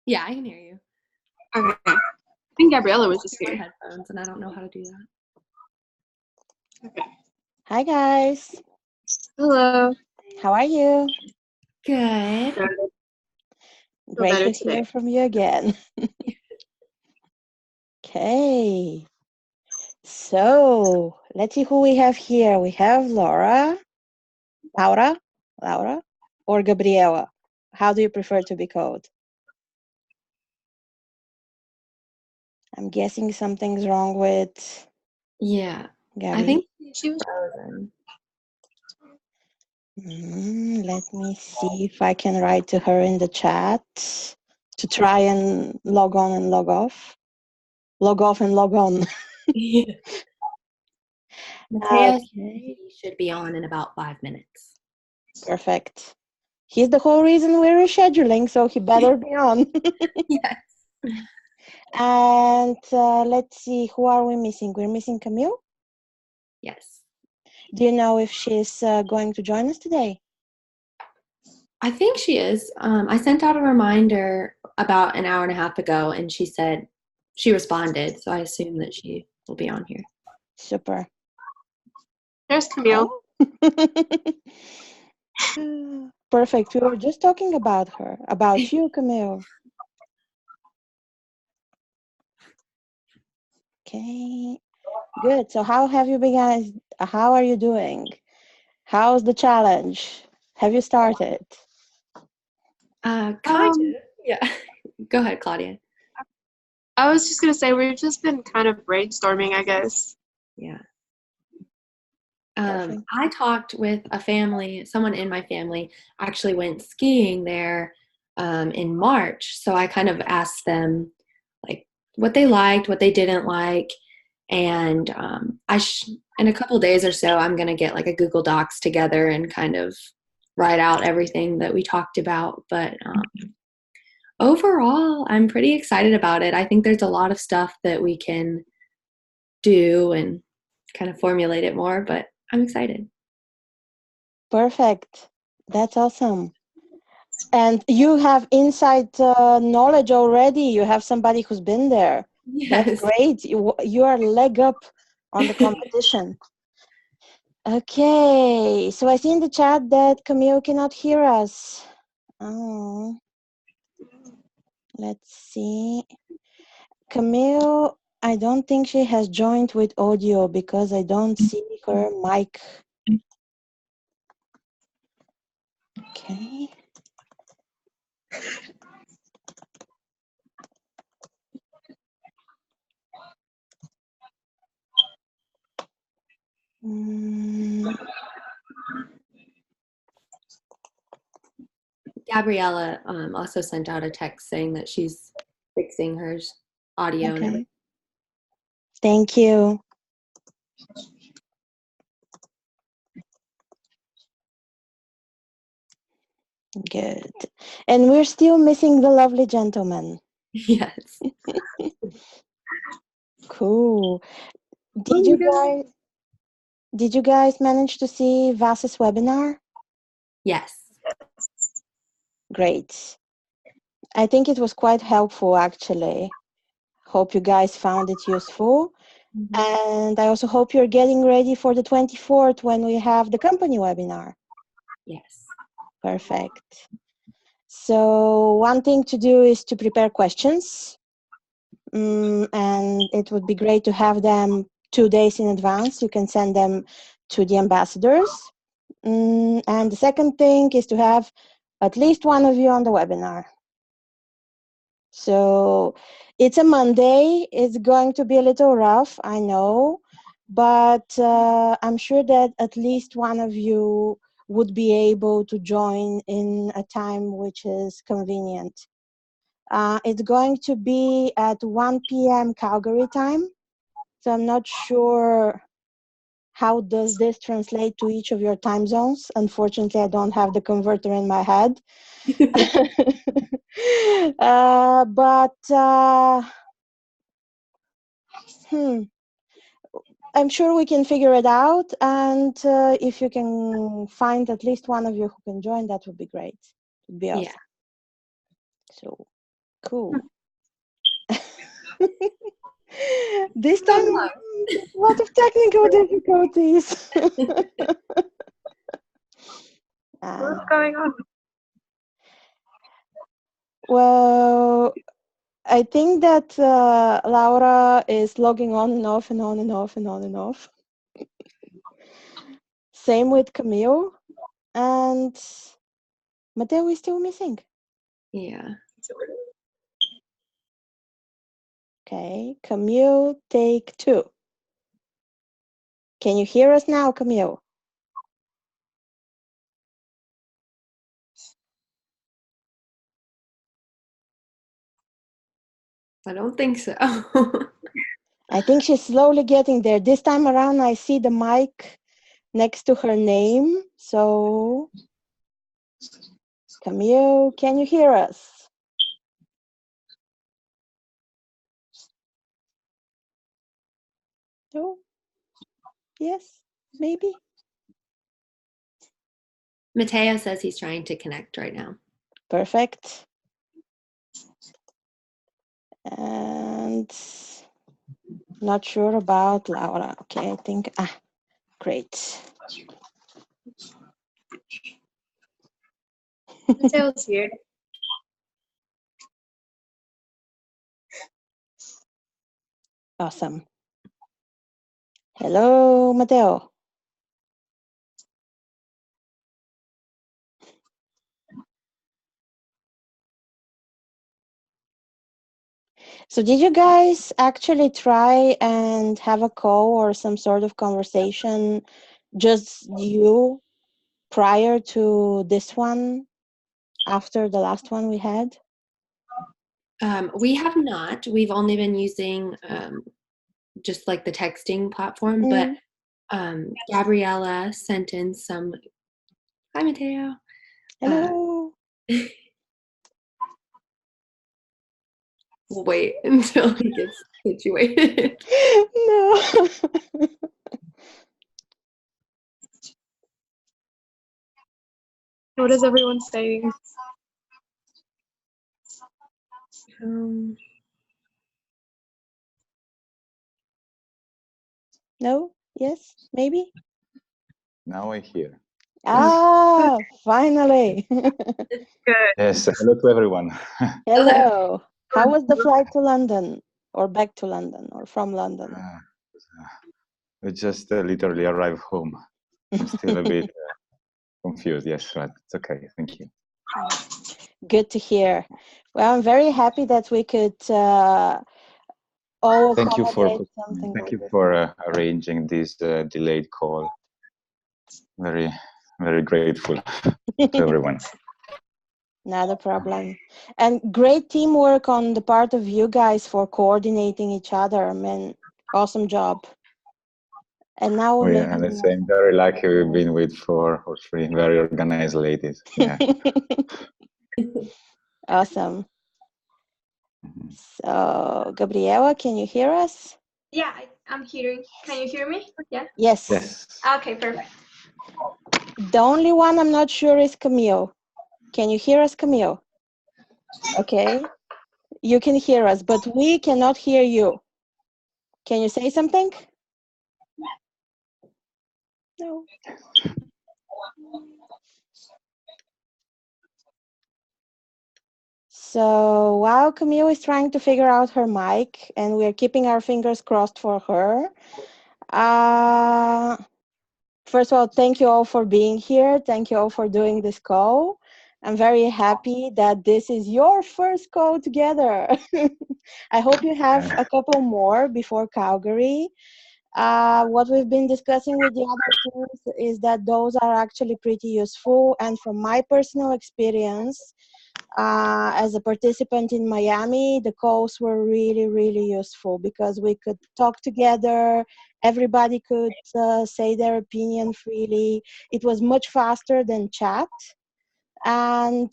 Yeah, I can hear you. Okay. I think Gabriella was just My here. headphones, and I don't know how to do that. Okay. Hi, guys. Hello. How are you? Good. Great better to today. hear from you again. Okay. So let's see who we have here. We have Laura, or Gabriela. How do you prefer to be called? I'm guessing something's wrong with Yeah. Gabby. I think She was frozen. Let me see if I can write to her in the chat to try and log on and log off. Log off and log on. Yeah. Mateus Okay. should be on in about 5 minutes. Perfect. He's the whole reason we're rescheduling, so he better be on. Yes. And let's see, who are we missing? We're missing Camille. Yes. Do you know if she's going to join us today? I think she is. I sent out a reminder about an hour and a half ago, and she said she responded, so I assume that she will be on here. Super. There's Camille. Perfect. We were just talking about her, about you, Camille. Okay, good. So how have you begun? How are you doing? How's the challenge? Have you started? Kind of. Yeah. Go ahead, Claudia. I was just gonna say we've just been kind of brainstorming, I guess. Yeah. Perfect. I talked with someone in my family actually went skiing there in March. So I kind of asked them like what they liked, what they didn't like. And in a couple days or so, I'm going to get like a Google Docs together and kind of write out everything that we talked about. But overall, I'm pretty excited about it. I think there's a lot of stuff that we can do and kind of formulate it more, but I'm excited. Perfect. That's awesome. And you have inside knowledge already. You have somebody who's been there. Yes. That's great. You are leg up on the competition. Okay, so I see in the chat that Camille cannot hear us. Oh, let's see. Camille, I don't think she has joined with audio because I don't see her mic. Okay. Gabriella also sent out a text saying that she's fixing her audio and everything. Thank you. Good. And we're still missing the lovely gentleman. Yes. Cool. Did you guys manage to see Vas's webinar? Yes. Great. I think it was quite helpful, actually. Hope you guys found it useful. Mm-hmm. And I also hope you're getting ready for the 24th when we have the company webinar. Yes. Perfect. So one thing to do is to prepare questions. And it would be great to have them 2 days in advance. You can send them to the ambassadors. And the second thing is to have at least one of you on the webinar. So it's a Monday. It's going to be a little rough, I know, but I'm sure that at least one of you would be able to join in a time which is convenient. It's going to be at 1 p.m. Calgary time. So I'm not sure how does this translate to each of your time zones. Unfortunately, I don't have the converter in my head. I'm sure we can figure it out. And if you can find at least one of you who can join, that would be great. It would be awesome. Yeah. So Cool. This time, a lot of technical difficulties. What's going on? Well, I think that Laura is logging on and off and on and off and on and off. Same with Camille. And Matteo is still missing. Yeah. Okay, Camille, take 2. Can you hear us now, Camille? I don't think so. I think she's slowly getting there. This time around, I see the mic next to her name. So, Camille, can you hear us? No? Yes? Maybe? Mateo says he's trying to connect right now. Perfect. And not sure about Laura. Okay, I think, great. Mateo's here. Awesome. Hello, Mateo. So did you guys actually try and have a call or some sort of conversation, just you, prior to this one, after the last one we had? We have not. We've only been using just like the texting platform, but Gabriella sent in some. Hi, Mateo. Hello. We'll wait until he gets situated. No. What is everyone saying? No? Yes? Maybe? Now I hear. Ah, finally. Good. Yes, hello to everyone. Hello. How was the flight to London, or back to London, or from London? I just literally arrived home. I'm still a bit confused. Yes, but it's okay. Thank you. Good to hear. Well, I'm very happy that we could all Thank you for accommodate something like this. arranging this delayed call. Very, very grateful to everyone. Not a problem. And great teamwork on the part of you guys for coordinating each other. I mean, awesome job. And now We are the same. Very lucky we've been with 4 or 3 very organized ladies. Yeah. Awesome. So, Gabriela, can you hear us? Yeah, I'm hearing. Can you hear me? Yeah. Yes. Yes. Okay, perfect. The only one I'm not sure is Camille. Can you hear us, Camille? Okay. You can hear us, but we cannot hear you. Can you say something? No. So while Camille is trying to figure out her mic, and we're keeping our fingers crossed for her, first of all, thank you all for being here. Thank you all for doing this call. I'm very happy that this is your first call together. I hope you have a couple more before Calgary. What we've been discussing with the other teams is that those are actually pretty useful. And from my personal experience, as a participant in Miami, the calls were really, really useful because we could talk together. Everybody could say their opinion freely. It was much faster than chat. And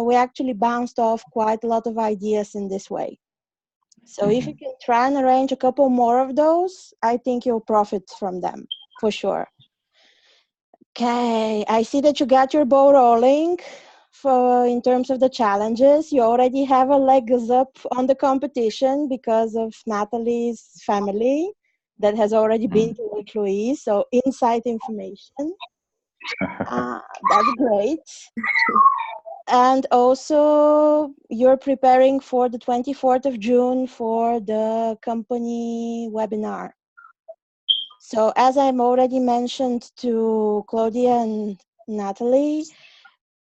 we actually bounced off quite a lot of ideas in this way. So if you can try and arrange a couple more of those, I think you'll profit from them, for sure. Okay, I see that you got your ball rolling. in terms of the challenges. You already have a legs up on the competition because of Natalie's family that has already been to Lake Louise. So inside information. That's great. And also, you're preparing for the 24th of June for the company webinar. So as I'm already mentioned to Claudia and Natalie,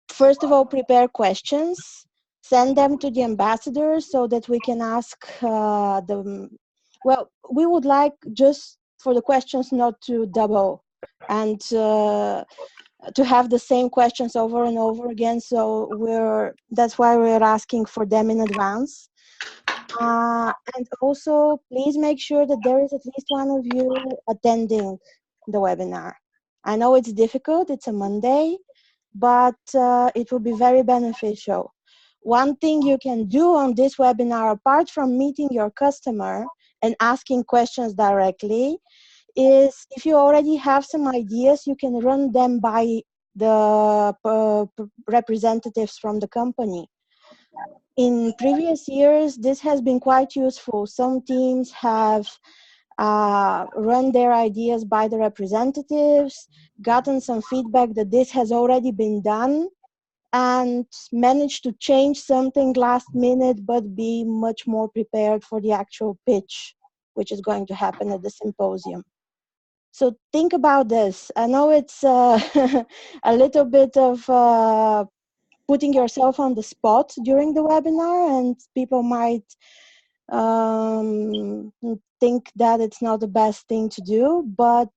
first of all, prepare questions, send them to the ambassadors so that we can ask them. Well, we would like just for the questions not to double and to have the same questions over and over again. So that's why we're asking for them in advance. And also, please make sure that there is at least one of you attending the webinar. I know it's difficult, it's a Monday, but it will be very beneficial. One thing you can do on this webinar, apart from meeting your customer and asking questions directly, is if you already have some ideas, you can run them by the representatives from the company. In previous years, this has been quite useful. Some teams have run their ideas by the representatives, gotten some feedback that this has already been done, and managed to change something last minute, but be much more prepared for the actual pitch, which is going to happen at the symposium. So think about this. I know it's a little bit of putting yourself on the spot during the webinar, and people might think that it's not the best thing to do, but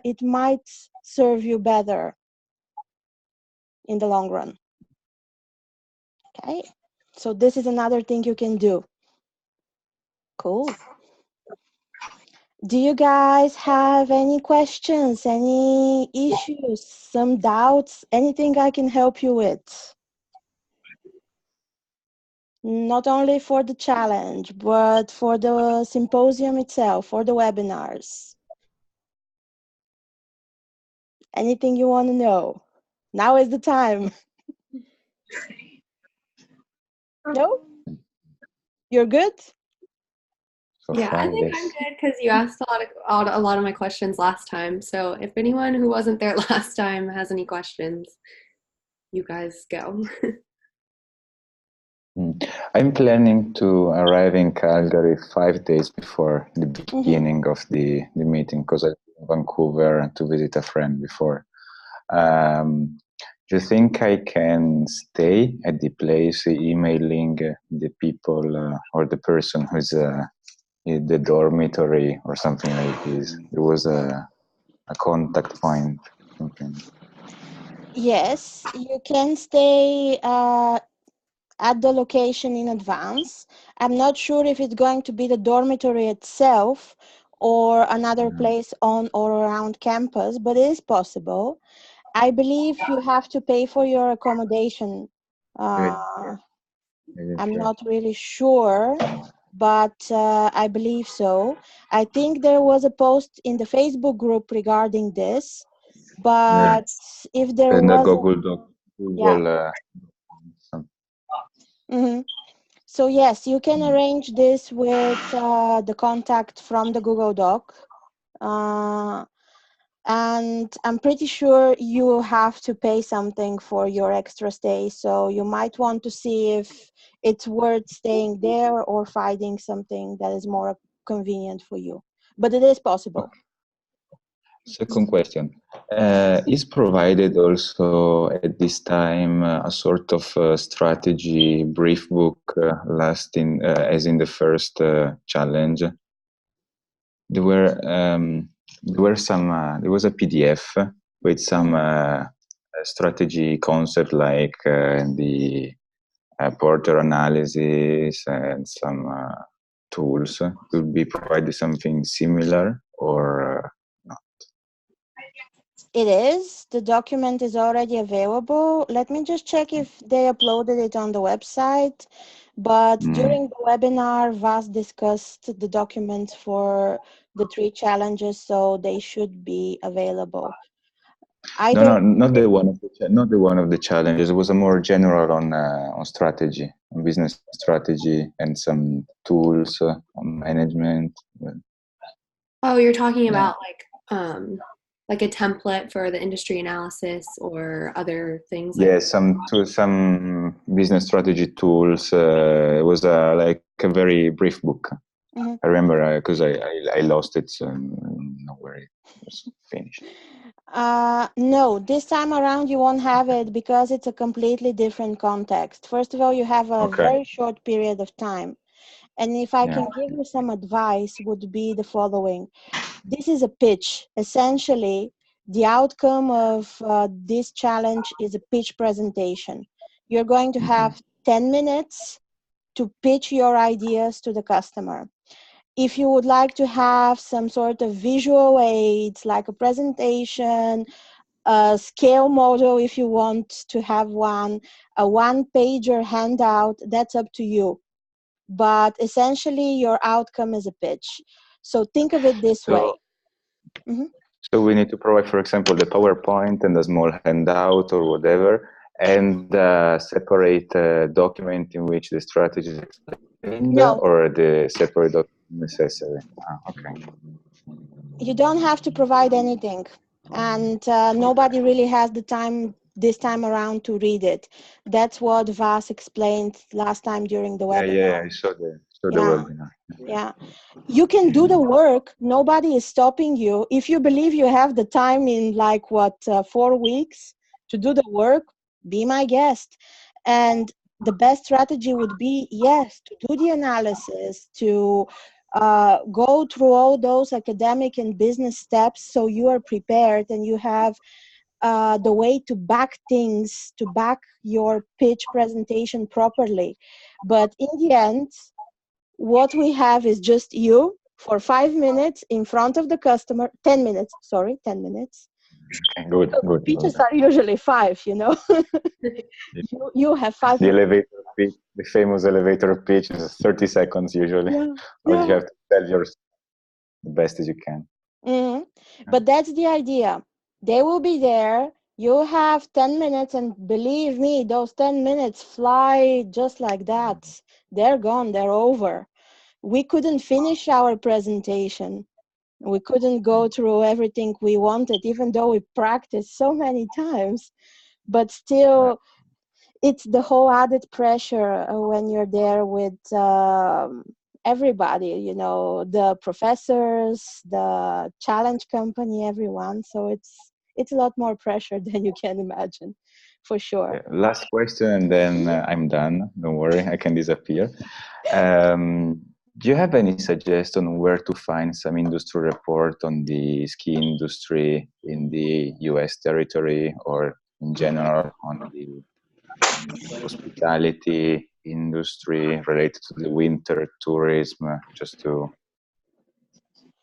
it might serve you better in the long run. Okay, so this is another thing you can do. Cool. Do you guys have any questions, any issues, some doubts, anything I can help you with? Not only for the challenge, but for the symposium itself, for the webinars. Anything you want to know? Now is the time. No? You're good? So Yeah, I far, think yes. I'm good because you asked a lot of my questions last time. So if anyone who wasn't there last time has any questions, you guys go. I'm planning to arrive in Calgary 5 days before the beginning of the meeting because I live in Vancouver to visit a friend before. Do you think I can stay at the place emailing the people or the person who's in the dormitory or something like this? There was a contact point. Something. Yes, you can stay at the location in advance. I'm not sure if it's going to be the dormitory itself or another place on or around campus, but it is possible. I believe you have to pay for your accommodation. I'm not really sure, but I believe so. I think there was a post in the Facebook group regarding this, but if there And was, Google Doc, Google. So yes, you can arrange this with the contact from the Google Doc. And I'm pretty sure you will have to pay something for your extra stay. So you might want to see if it's worth staying there or finding something that is more convenient for you. But it is possible. Second question. Is provided also at this time a sort of strategy brief book lasting as in the first challenge? There was a PDF with some strategy concept like the porter analysis and some tools. Could be provided something similar or not? It is. The document is already available. Let me just check if they uploaded it on the website. But during the webinar, VAS discussed the documents for the 3 challenges, so they should be available. I No, no, don't. not the one of not the one of the challenges. It was a more general on strategy, on business strategy, and some tools on management. Oh, you're talking Yeah. about like a template for the industry analysis or other things like Yeah, some business strategy tools. It was like a very brief book. Mhm. I remember because I lost it, so nowhere it was finished. No, this time around you won't have it because it's a completely different context. First of all, you have a Okay. very short period of time. And if I Yeah. can give you some advice, would be the following. This is a pitch. Essentially, the outcome of this challenge is a pitch presentation. You're going to have 10 minutes to pitch your ideas to the customer. If you would like to have some sort of visual aids, like a presentation, a scale model, if you want to have one, a one-pager handout, that's up to you. But essentially, your outcome is a pitch. So think of it this way. So so we need to provide, for example, the PowerPoint and a small handout or whatever, and separate document in which the strategy is explained, No, or the separate document necessary. Okay. you don't have to provide anything. And nobody really has the time this time around to read it. That's what Vas explained last time during the webinar. I saw the Yeah, webinar. yeah. You can do the work. Nobody is stopping you. If you believe you have the time in 4 weeks to do the work, be my guest. And the best strategy would be, yes, to do the analysis, to go through all those academic and business steps so you are prepared and you have the way to back things, to back your pitch presentation properly. But in the end, what we have is just you for 5 minutes in front of the customer. 10 minutes, sorry, 10 minutes. Okay, good. Pitches are usually 5, you know. you have 5 The minutes. elevator pitch, the famous elevator pitch, is 30 seconds usually. Yeah, But yeah. you have to tell yours the best as you can. Mhm. But that's the idea. They will be there. You have 10 minutes, and believe me, those 10 minutes fly just like that. They're gone, they're over. We couldn't finish our presentation. We couldn't go through everything we wanted, even though we practiced so many times. But still, it's the whole added pressure when you're there with everybody, you know, the professors, the challenge company, everyone. So it's a lot more pressure than you can imagine, for sure. Last question, and then I'm done. Don't worry, I can disappear. Do you have any suggestion where to find some industry report on the ski industry in the US territory, or in general on the hospitality industry related to the winter tourism, just to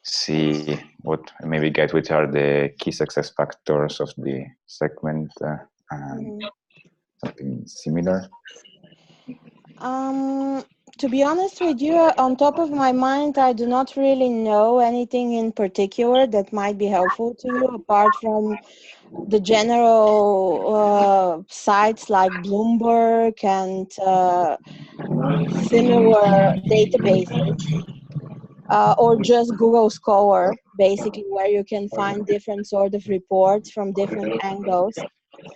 see what, maybe get which are the key success factors of the segment, and something similar? To be honest with you, on top of my mind, I do not really know anything in particular that might be helpful to you, apart from the general sites like Bloomberg and similar databases, or just Google Scholar, basically, where you can find different sort of reports from different angles.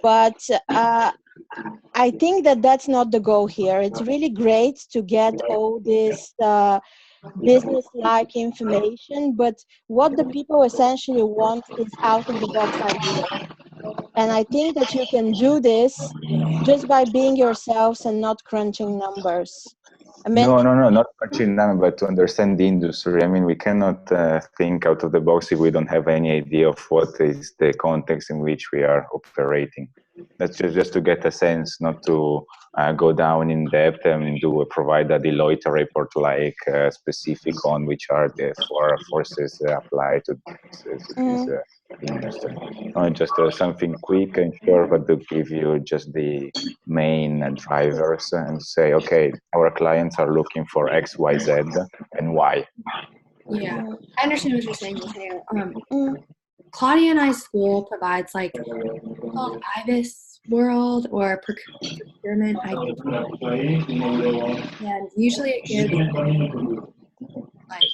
But I think that that's not the goal here. It's really great to get all this business-like information, but what the people essentially want is out-of-the-box ideas. And I think that you can do this just by being yourselves and not crunching numbers. I mean, No, not punching down, but to understand the industry. I mean, we cannot think out of the box if we don't have any idea of what is the context in which we are operating. That's just to get a sense, not to go down in depth and provide a Deloitte report like specific on which are the four forces applied to this industry. Just something quick and short, but to give you just the main drivers and say, okay, our clients are looking for X, Y, Z, and why. Yeah, I understand what you're saying, Matteo. Claudia and I's school provides like called IBIS World or procurement IT. And usually it gives like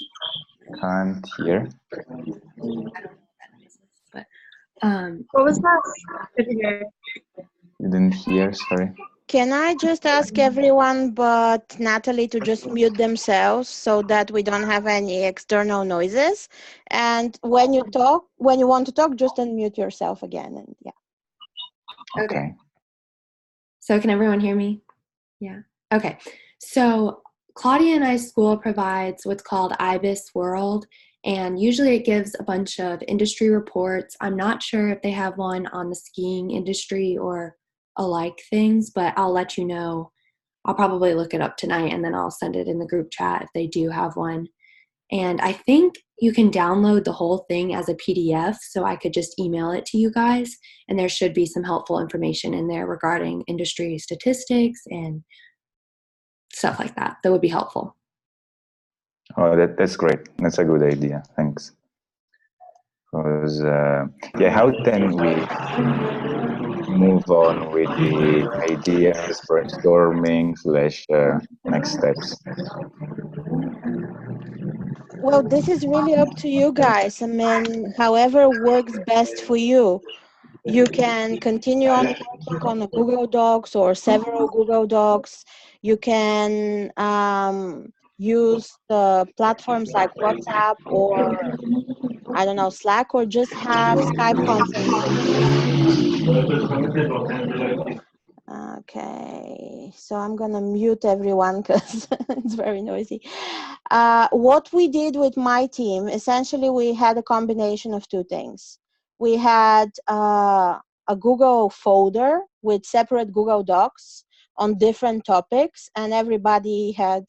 Can't hear. I don't know what that noise is, but What was that? Didn't hear. Didn't hear, sorry. Can I just ask everyone but Natalie to just mute themselves so that we don't have any external noises? And when you talk, when you want to talk, just unmute yourself again. And yeah. Okay. So can everyone hear me? Yeah. Okay. So Claudia and I's school provides what's called IBIS World, and usually it gives a bunch of industry reports. I'm not sure if they have one on the skiing industry or alike things, but I'll let you know. I'll probably look it up tonight and then I'll send it in the group chat if they do have one. And I think you can download the whole thing as a PDF, so I could just email it to you guys. And there should be some helpful information in there regarding industry statistics and stuff like that. That would be helpful. Oh, that's great. That's a good idea. Thanks. Because yeah, how can we move on with the ideas, brainstorming / next steps? Well, this is really up to you guys. I mean, however works best for you. You can continue on working on a Google Docs or several Google Docs. You can use the platforms like WhatsApp or, I don't know, Slack, or just have Skype conferences. Okay, so I'm gonna mute everyone because it's very noisy. What we did with my team, essentially we had a combination of two things. We had a Google folder with separate Google Docs on different topics, and everybody had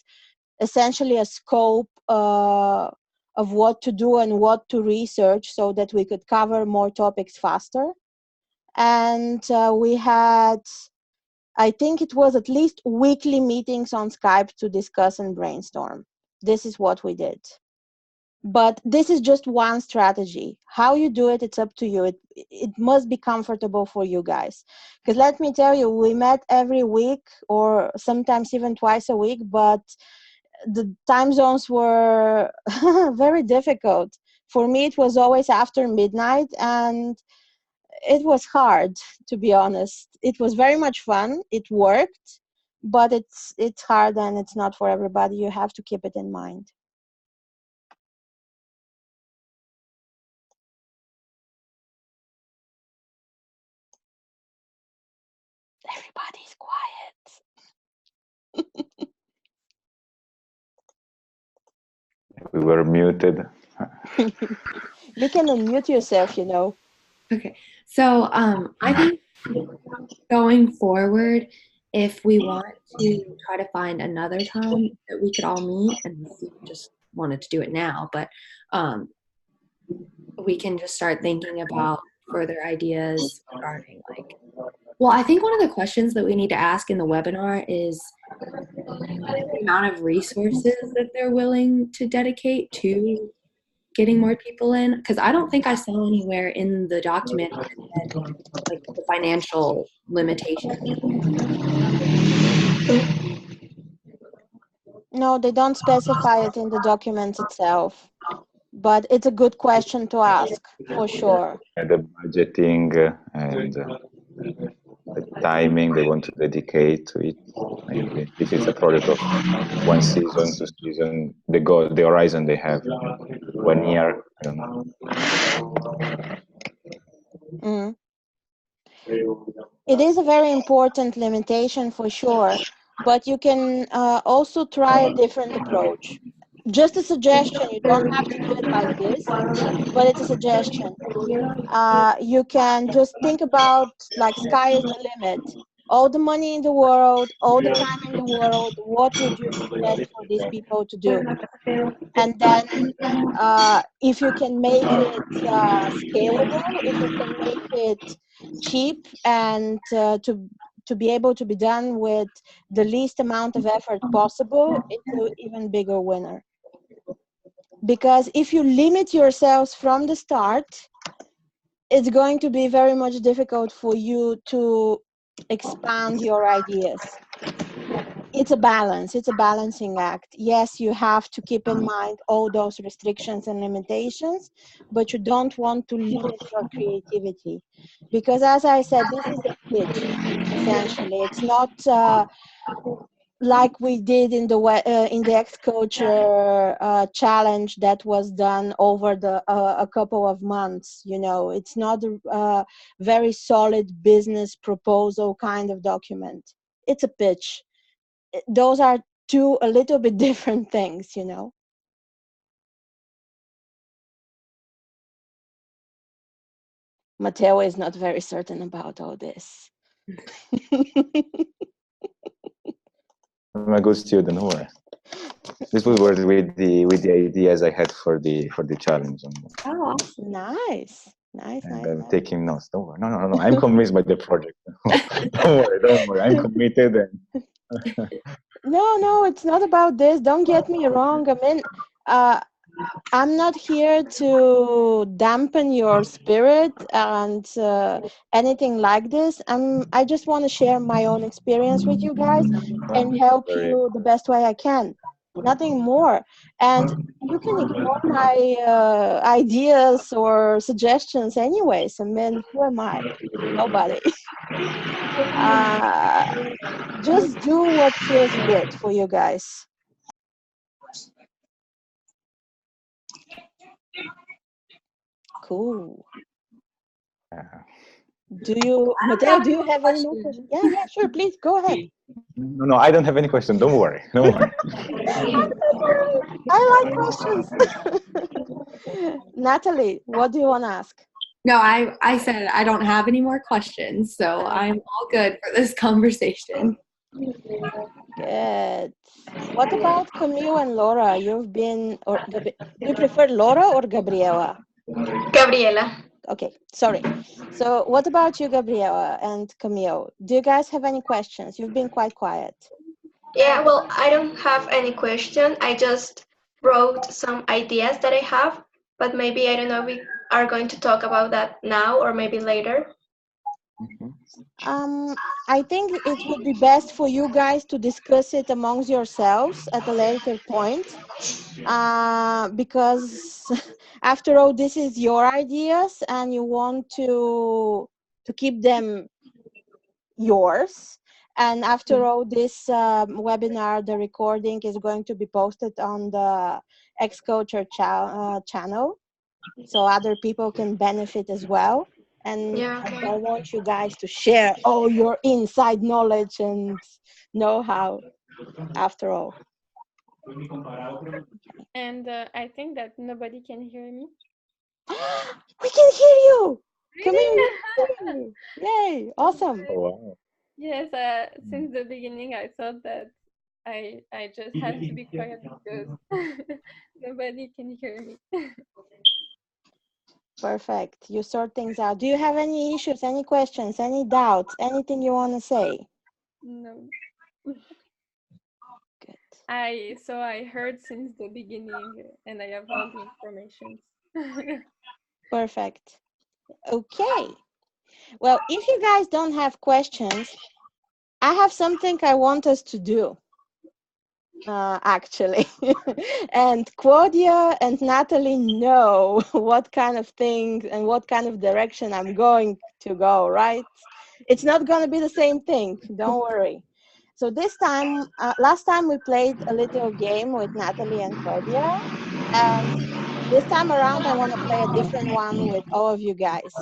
essentially a scope of what to do and what to research so that we could cover more topics faster. And we had, I think it was at least weekly meetings on Skype to discuss and brainstorm. This is what we did. But this is just one strategy. How you do it, it's up to you. It must be comfortable for you guys. Because let me tell you, we met every week or sometimes even twice a week, but the time zones were very difficult. For me, it was always after midnight, and it was hard, to be honest. It was very much fun. It worked, but it's hard and it's not for everybody. You have to keep it in mind. Everybody's quiet. We were muted. You can unmute yourself, you know. Okay. So I think going forward, if we want to try to find another time that we could all meet, and if we just wanted to do it now, but we can just start thinking about further ideas regarding like, well, I think one of the questions that we need to ask in the webinar is the amount of resources that they're willing to dedicate to getting more people in, because I don't think I saw anywhere in the document like the financial limitation. No, they don't specify it in the document itself, but it's a good question to ask, for sure. And the budgeting and the timing they want to dedicate to it. Maybe if it's a project of 1 season, 2 season, the horizon they have 1 year. I don't know. Mm. It is a very important limitation for sure, but you can also try a different approach. Just a suggestion, you don't have to do it like this, but it's a suggestion. You can just think about like sky is the limit. All the money in the world, all the time in the world, what would you suggest for these people to do? And then if you can make it scalable, if you can make it cheap and to be able to be done with the least amount of effort possible, it's an even bigger winner. Because if you limit yourselves from the start, it's going to be very much difficult for you to expand your ideas. It's a balance. It's a balancing act. Yes, you have to keep in mind all those restrictions and limitations, but you don't want to lose your creativity. Because as I said, this is a pitch, essentially. It's not like we did in the X-Culture challenge that was done over a couple of months. You know, it's not a very solid business proposal kind of document. It's a pitch. Those are two a little bit different things, you know. Matteo is not very certain about all this. I'm a good student. Don't worry. This was with the ideas I had for the challenge, Oh, awesome. Nice, nice, and nice, I'm nice. taking notes. Don't worry. No. I'm convinced by the project. Don't worry. I'm committed. And No, it's not about this. Don't get me wrong. I mean, I'm not here to dampen your spirit and anything like this. I just want to share my own experience with you guys and help you the best way I can. Nothing more. And you can ignore my ideas or suggestions anyways. I mean, who am I? Nobody. Just do what feels good for you guys. Cool. Matteo, do you have any more questions? Yeah, sure. Please go ahead. No, I don't have any question. Don't worry. Don't worry. I like questions. Natalie, what do you want to ask? No, I said I don't have any more questions, so I'm all good for this conversation. Good. What about Camille and Laura? You've been, do you prefer Laura or Gabriela? Gabriela. Okay, sorry. So what about you, Gabriela and Camille? Do you guys have any questions? You've been quite quiet. Yeah, well, I don't have any question. I just wrote some ideas that I have, but maybe I don't know if we are going to talk about that now or maybe later. I think it would be best for you guys to discuss it amongst yourselves at a later point, because after all, this is your ideas and you want to keep them yours. And after all, this webinar, the recording is going to be posted on the X-Culture channel, so other people can benefit as well. And Yeah, I okay. don't want you guys to share all your inside knowledge and know-how, after all. And I think that nobody can hear me. We can hear you! Come Really? here, we can hear you! Yay, awesome. Oh, wow. Yes, since the beginning I thought that I just had to be quiet because nobody can hear me. Perfect. You sort things out. Do you have any issues, any questions, any doubts, anything you want to say? No. Good. I heard since the beginning and I have all the information. Perfect. Okay. Well, if you guys don't have questions, I have something I want us to do. Actually. And Claudia and Natalie know what kind of things and what kind of direction I'm going to go, right? It's not going to be the same thing. Don't worry. So this time, last time we played a little game with Natalie and Claudia. And this time around, I want to play a different one with all of you guys.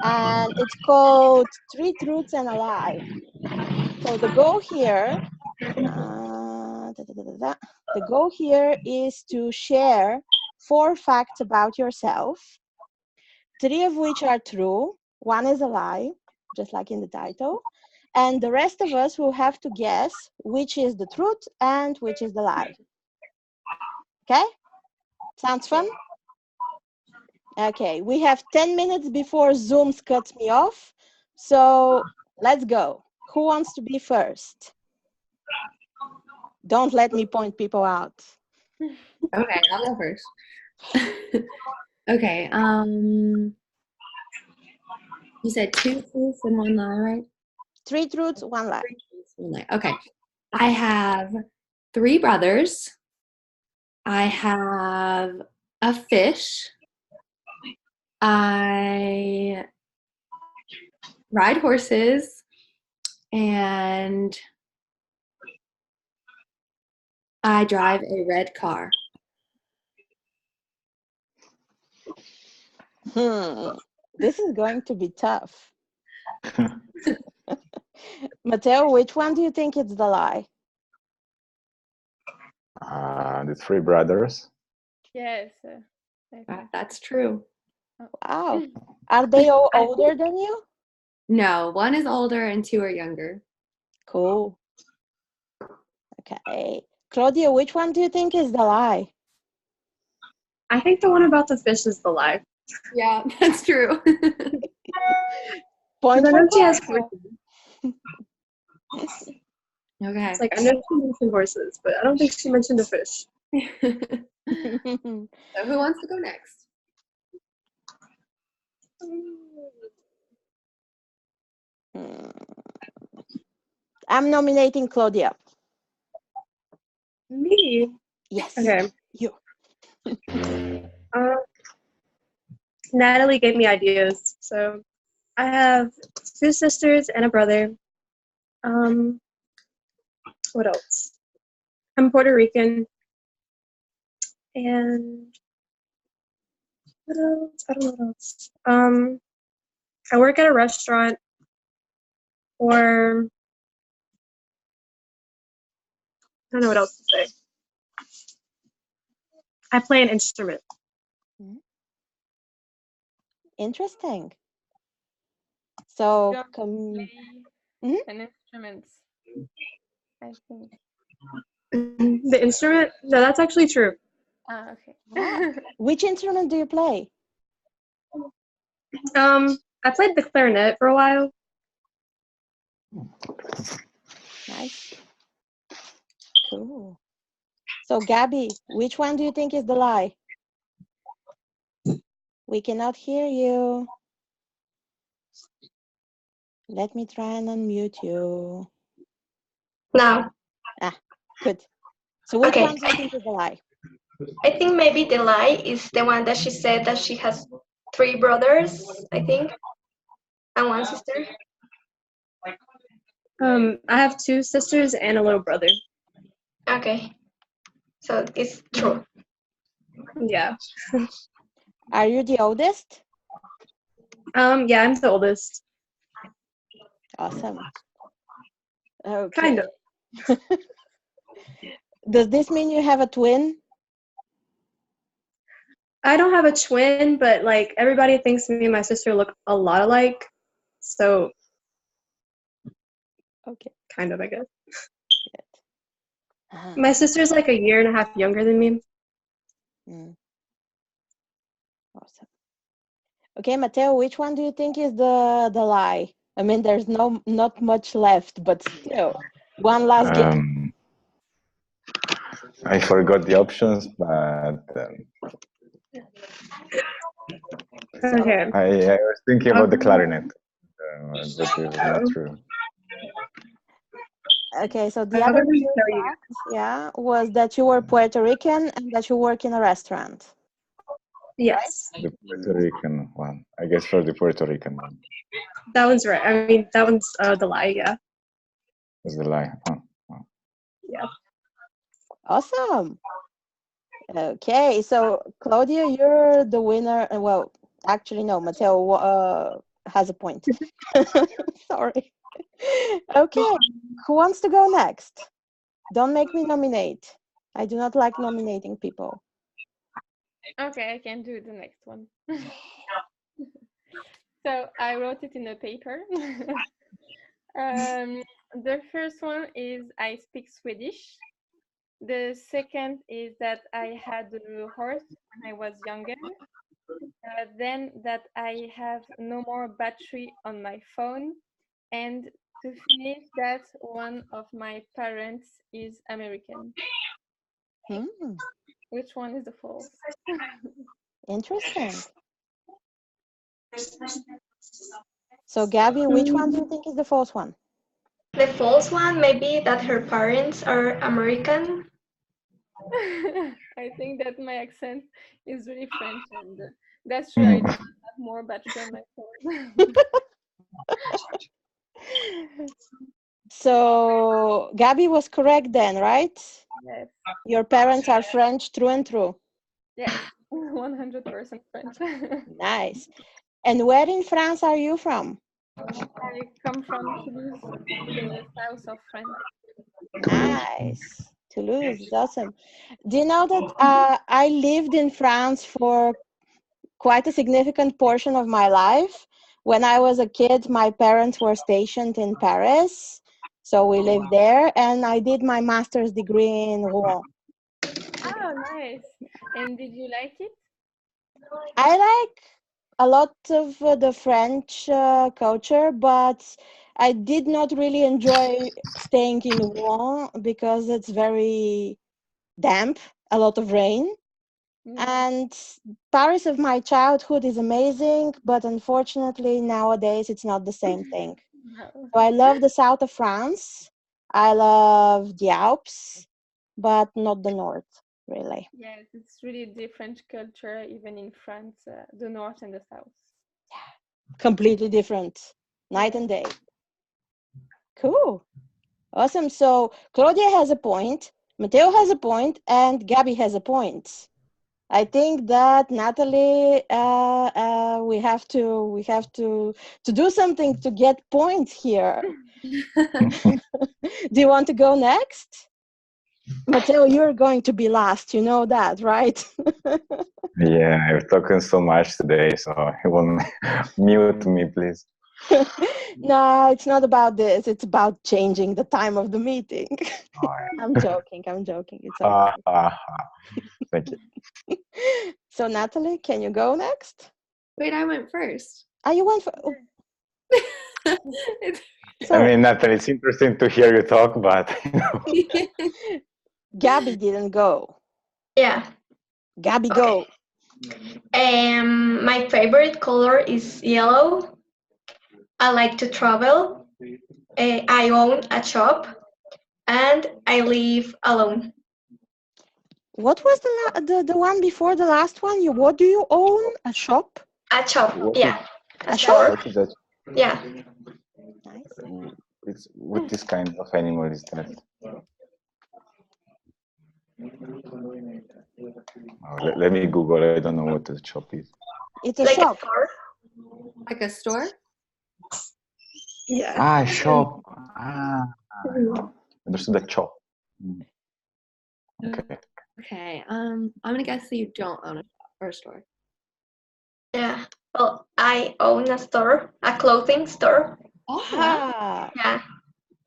And it's called Three Truths and a Lie. So the goal here the goal here is to share 4 facts about yourself, 3 of which are true, 1 is a lie, just like in the title, and the rest of us will have to guess which is the truth and which is the lie. Okay? Sounds fun? Okay, we have 10 minutes before Zoom cuts me off, so let's go. Who wants to be first? Don't let me point people out. Okay, I'll go first. Okay. You said 2 truths and 1 lie, right? 3 truths, 1 lie. 3 truths, 1 lie. Okay. I have 3 brothers. I have a fish. I ride horses. And I drive a red car. This is going to be tough. Matteo, which one do you think is the lie? The 3 brothers. Yes. I think. That's true. Wow. Are they all older than you? No, 1 is older and 2 are younger. Cool. Okay. Claudia, which one do you think is the lie? I think the one about the fish is the lie. Yeah, that's true. Point I for know she has Claudia. horses. Okay. It's like, I know she mentioned horses, but I don't think she mentioned a fish. So who wants to go next? I'm nominating Claudia. Me? Yes. Okay. You. Natalie gave me ideas. So I have 2 sisters and a brother. What else? I'm Puerto Rican. And what else? I don't know what else. I work at a restaurant, or I don't know what else to say. I play an instrument. Interesting. So, You don't play an instrument, I think. The instrument? No, that's actually true. Ah, okay. which instrument do you play? I played the clarinet for a while. Nice. Cool. So, Gabby, which one do you think is the lie? We cannot hear you. Let me try and unmute you. Now. Good. So which Okay. one do you think is the lie? I think maybe the lie is the one that she said that she has 3 brothers, I think, and 1 sister. I have 2 sisters and a little brother. Okay. So it's true. Yeah. Are you the oldest? Yeah, I'm the oldest. Awesome. Okay. Kind of. Does this mean you have a twin? I don't have a twin, but like everybody thinks me and my sister look a lot alike. So Okay. kind of, I guess. Good. My sister's like a 1.5 years younger than me. Awesome. Okay, Matteo, which one do you think is the lie? I mean, there's not much left, but still, one last game. I forgot the options, but Okay. I was thinking about the clarinet, but it was not true. Okay, so the other two facts, was that you were Puerto Rican and that you work in a restaurant. Yes. The Puerto Rican one, I guess, for the Puerto Rican one. That one's right. I mean, that one's the lie, yeah. Was the lie. Oh. Yeah. Awesome. Okay, so Claudia, you're the winner. Well, actually, no, Matteo has a point. Sorry. Okay, who wants to go next? Don't make me nominate. I do not like nominating people. Okay, I can do the next one. So I wrote it in a paper. The first one is I speak Swedish. The second is that I had a horse when I was younger. Then that I have no more battery on my phone. And to finish that, one of my parents is American. Which one is the false? Interesting. So Gabby, which one do you think is the false one? The false one, maybe that her parents are American. I think that my accent is really French, and that's true. I do have more bachelor myself. So Gabby was correct then, right? Yes, Your parents are French through and through. yes, 100% French. Nice. And where in France are you from? I come from Toulouse, the south of France. Nice. Toulouse is awesome. Do you know that I lived in France for quite a significant portion of my life? When I was a kid, my parents were stationed in Paris, so we lived there, and I did my master's degree in Rouen. Oh, nice. And did you like it? I like a lot of the French culture, but I did not really enjoy staying in Rouen because it's very damp, a lot of rain. And Paris of my childhood is amazing, but unfortunately nowadays it's not the same thing. No. So I love the south of France. I love the Alps, but not the north, really. Yes, it's really different culture, even in France, the north and the south. Completely different, night and day. Cool. Awesome. So Claudia has a point, Matteo has a point, and Gabby has a point. I think that Natalie, we have to do something to get points here. Do you want to go next? Matteo, you're going to be last. You know that, right? Yeah, I've talked so much today, so you won't mute me, please. No, it's not about this. It's about changing the time of the meeting. I'm joking. It's okay. Thank you. So Natalie, can you go next? Wait, I went first. You went for. Oh, I sorry, mean, Natalie, it's interesting to hear you talk, but you know. Gabby didn't go. Yeah. Gabby, Okay. go. My favorite color is yellow. I like to travel. I own a shop, and I live alone. What was the one before the last one? What do you own? A shop? A shop, What yeah. A store. shop? What is that? Yeah. Nice. What this kind of animal is that? Oh, let me Google. I don't know what the shop is. It's a Like shop. a store. Like a store? Yeah. Ah, shop. Ah, understood the shop. Okay. Okay. I'm gonna guess that you don't own a shop or a store. Yeah. Well, I own a store, a clothing store. Oh, wow. Ah, Yeah.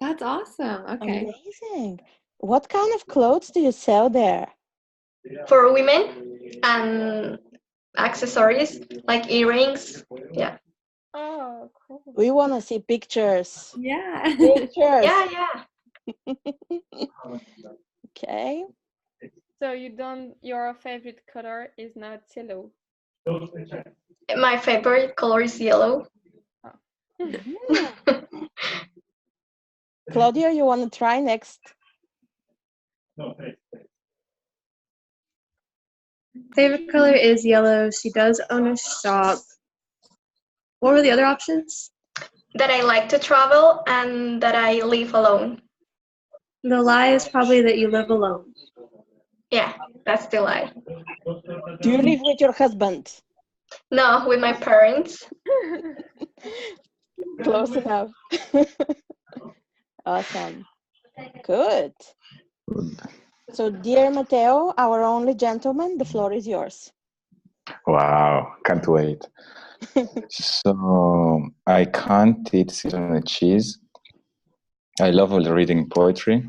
That's awesome. Okay. amazing. What kind of clothes do you sell there? For women and accessories like earrings. Yeah. Oh, cool. We want to see pictures. Yeah. Pictures. Yeah, yeah. Okay. So your favorite color is not yellow. My favorite color is yellow. Claudia, you want to try next? Favorite color is yellow. She does own a shop. What were the other options? That I like to travel and that I live alone. The lie is probably that you live alone. Yeah, that's the lie. Do you live with your husband? No, with my parents. Close enough. Awesome. Good. So, dear Matteo, our only gentleman, the floor is yours. Wow, can't wait. So I can't eat seasonal cheese. I love reading poetry.